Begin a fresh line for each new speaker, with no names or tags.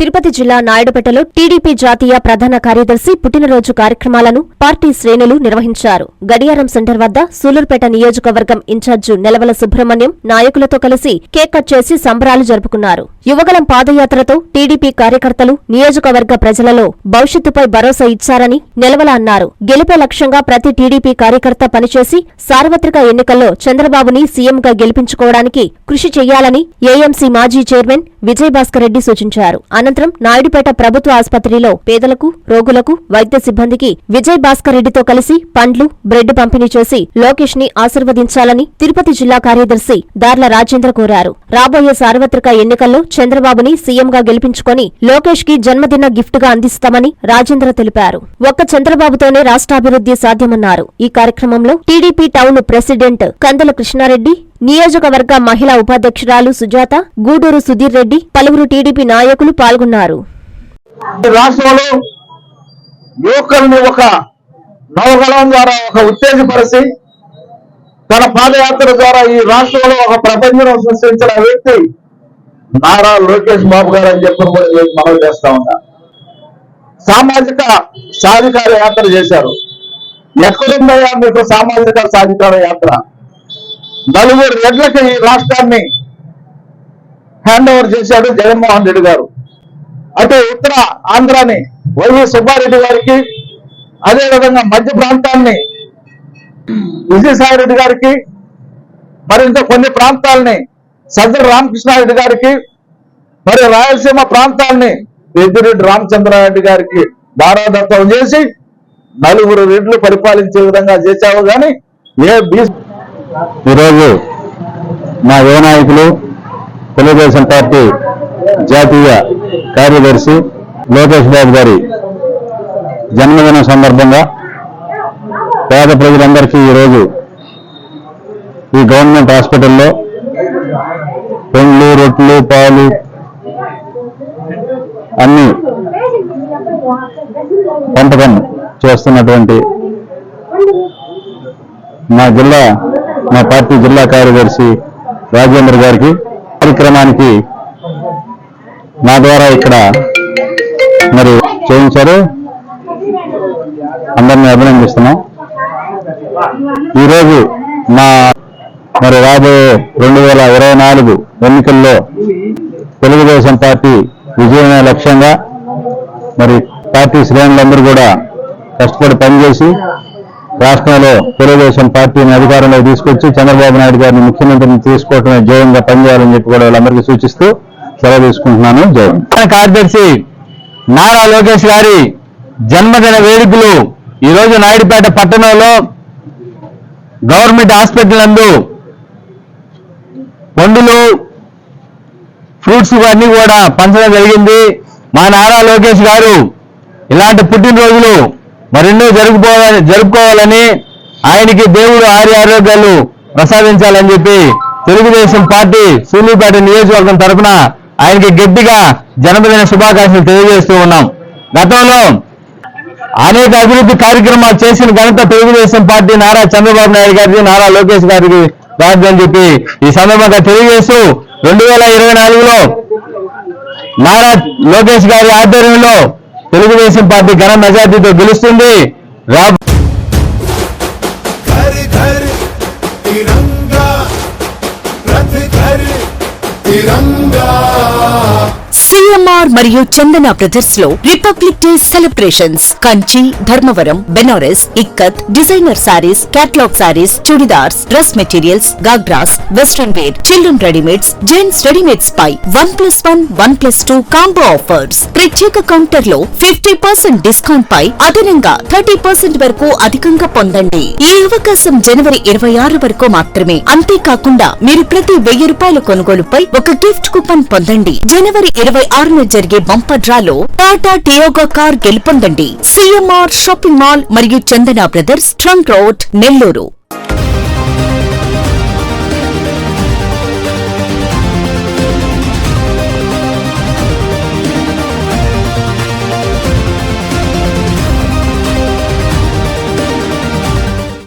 తిరుపతి జిల్లా నాయుడుపేటలో టీడీపీ జాతీయ ప్రధాన కార్యదర్శి పుట్టినరోజు కార్యక్రమాలను పార్టీ శ్రేణులు నిర్వహించారు. గడియారం సెంటర్ వద్ద సూలూరుపేట నియోజకవర్గం ఇన్ఛార్జి నెలవల సుబ్రహ్మణ్యం నాయకులతో కలిసి కేక్ కట్ చేసి సంబరాలు జరుపుకున్నారు. యువగళం పాదయాత్రతో టీడీపీ కార్యకర్తలు నియోజకవర్గ ప్రజలలో భవిష్యత్తుపై భరోసా ఇచ్చారని నెలవల అన్నారు. గెలిపే లక్ష్యంగా ప్రతి టీడీపీ కార్యకర్త పనిచేసి సార్వత్రిక ఎన్నికల్లో చంద్రబాబుని సీఎంగా గెలిపించుకోవడానికి కృషి చేయాలని ఏఎంసీ మాజీ చైర్మన్ విజయభాస్కర్ రెడ్డి సూచించారు. అనంతరం నాయుడుపేట ప్రభుత్వ ఆసుపత్రిలో పేదలకు, రోగులకు, వైద్య సిబ్బందికి విజయభాస్కర్ రెడ్డితో కలిసి పండ్లు, బ్రెడ్ పంపిణీ చేసి లోకేష్ ని ఆశీర్వదించాలని తిరుపతి జిల్లా కార్యదర్శి దార్ల రాజేంద్ర కోరారు. రాబోయే సార్వత్రిక ఎన్నికల్లో చంద్రబాబుని సీఎంగా గెలిపించుకొని లోకేష్ కి జన్మదిన గిఫ్ట్ గా అందిస్తామని రాజేంద్ర తెలిపారు. ఒక్క చంద్రబాబుతోనే రాష్ట్రాభివృద్ధి సాధ్యమన్నారు. ఈ కార్యక్రమంలో టీడీపీ టౌన్ ప్రెసిడెంట్ కందల కృష్ణారెడ్డి, నియోజకవర్గ మహిళా ఉపాధ్యక్షురాలు సుజాత, గూడూరు సుధీర్ రెడ్డి, పలువురు టీడీపీ నాయకులు పాల్గొన్నారు.
రాష్ట్రంలో యువకులను ఒక నవగళం ద్వారా ఒక ఉత్తేజపరిచి తన పాదయాత్ర ద్వారా ఈ రాష్ట్రంలో ఒక ప్రపంచం సృష్టించిన వ్యక్తి నారా లోకేష్ బాబు గారు అని చెప్పి మనం చేస్తా ఉంటా. సామాజిక సాధికార యాత్ర చేశారు. ఎక్కడుందయ్యా మీకు సామాజిక సాధికార యాత్ర? నలుగురు రెడ్లకి ఈ రాష్ట్రాన్ని హ్యాండ్ ఓవర్ చేశాడు జగన్మోహన్ రెడ్డి గారు. అటు ఉత్తర ఆంధ్రాని వైవి సుబ్బారెడ్డి గారికి, అదేవిధంగా మధ్య ప్రాంతాన్ని విజయసాయి రెడ్డి గారికి, మరింత కొన్ని ప్రాంతాలని సజ్జల రామకృష్ణారెడ్డి గారికి, మరి రాయలసీమ ప్రాంతాన్ని పెద్దిరెడ్డి రామచంద్రారెడ్డి గారికి దారాదత్తం చేసి నలుగురు రెడ్లు పరిపాలించే విధంగా చేశావు. కానీ
ఈరోజు మా యువ నాయకులు తెలుగుదేశం పార్టీ జాతీయ కార్యదర్శి లోకేష్ బాబు గారి జన్మదినం సందర్భంగా పేద ప్రజలందరికీ ఈరోజు ఈ గవర్నమెంట్ హాస్పిటల్లో పండ్లు, రొట్టెలు, పాలు అన్ని పంపకం చేస్తున్నటువంటి మా పార్టీ జిల్లా కార్యదర్శి రాజేంద్ర గారికి కార్యక్రమానికి నా ద్వారా ఇక్కడ మరి చేయించారు. అందరినీ అభినందిస్తున్నాం. ఈరోజు మరి రాబోయే 2024 ఎన్నికల్లో తెలుగుదేశం పార్టీ విజయమే లక్ష్యంగా మరి పార్టీ శ్రేణులందరూ కూడా కష్టపడి పనిచేసి రాష్ట్రంలో తెలుగుదేశం పార్టీని అధికారంలో తీసుకొచ్చి చంద్రబాబు నాయుడు గారిని ముఖ్యమంత్రిని తీసుకోవటమే జయంగా పనిచేయాలని చెప్పి కూడా వాళ్ళందరికీ సూచిస్తూ సెలవు తీసుకుంటున్నాను. జయం. కార్యదర్శి నారా లోకేష్ గారి జన్మదిన వేడుకలు ఈరోజు నాయుడుపేట పట్టణంలో గవర్నమెంట్ హాస్పిటల్ నందు పండులు, ఫ్రూట్స్ అన్ని కూడా పంచడం జరిగింది. మా నారా లోకేష్ గారు ఇలాంటి పుట్టినరోజులు మరెన్నో జరుపుకోవాలని, ఆయనకి దేవుడు ఆరోగ్యాలు ప్రసాదించాలని చెప్పి తెలుగుదేశం పార్టీ సూలూరుపేట నియోజకవర్గం తరఫున ఆయనకి గట్టిగా జన్మదిన శుభాకాంక్షలు తెలియజేస్తూ ఉన్నాం. గతంలో అనేక అభివృద్ధి కార్యక్రమాలు చేసిన ఘనత తెలుగుదేశం పార్టీ నారా చంద్రబాబు నాయుడు గారికి, నారా లోకేష్ గారికి రాదని చెప్పి ఈ సందర్భంగా తెలియజేస్తూ 2024లో నారా లోకేష్ గారి ఆధ్వర్యంలో తెలుగుదేశం పార్టీ ఘన మెజార్టీతో గెలుస్తుంది.
సిఎంఆర్ మరియు చందన బ్రదర్స్ లో republic day celebrations Kanchi, Dharmavaram, Benaras, ikat, designer sarees, catalogue sarees, churidars, dress materials, ghagras, western wear, children readymades, gents readymades పై 1+1, 1+2 కాంబో ఆఫర్స్. ప్రత్యేక కౌంటర్ లో 50% డిస్కౌంట్ పై అదనంగా 30% వరకు అధికంగా పొందండి. ఈ అవకాశం జనవరి 26 వరకు మాత్రమే. అంతేకాకుండా మీరు ప్రతి 1000 రూపాయల కొనుగోలుపై ఒక గిఫ్ట్ కూపన్ పొందండి. జనవరి 26న జరిగే బంపర్ డ్రాలో టాటా టియాగో కార్ గెలుపొందండి. సిఎంఆర్ షాపింగ్ మాల్ మరియు Chandana Brothers, Trunk Road, Nellore.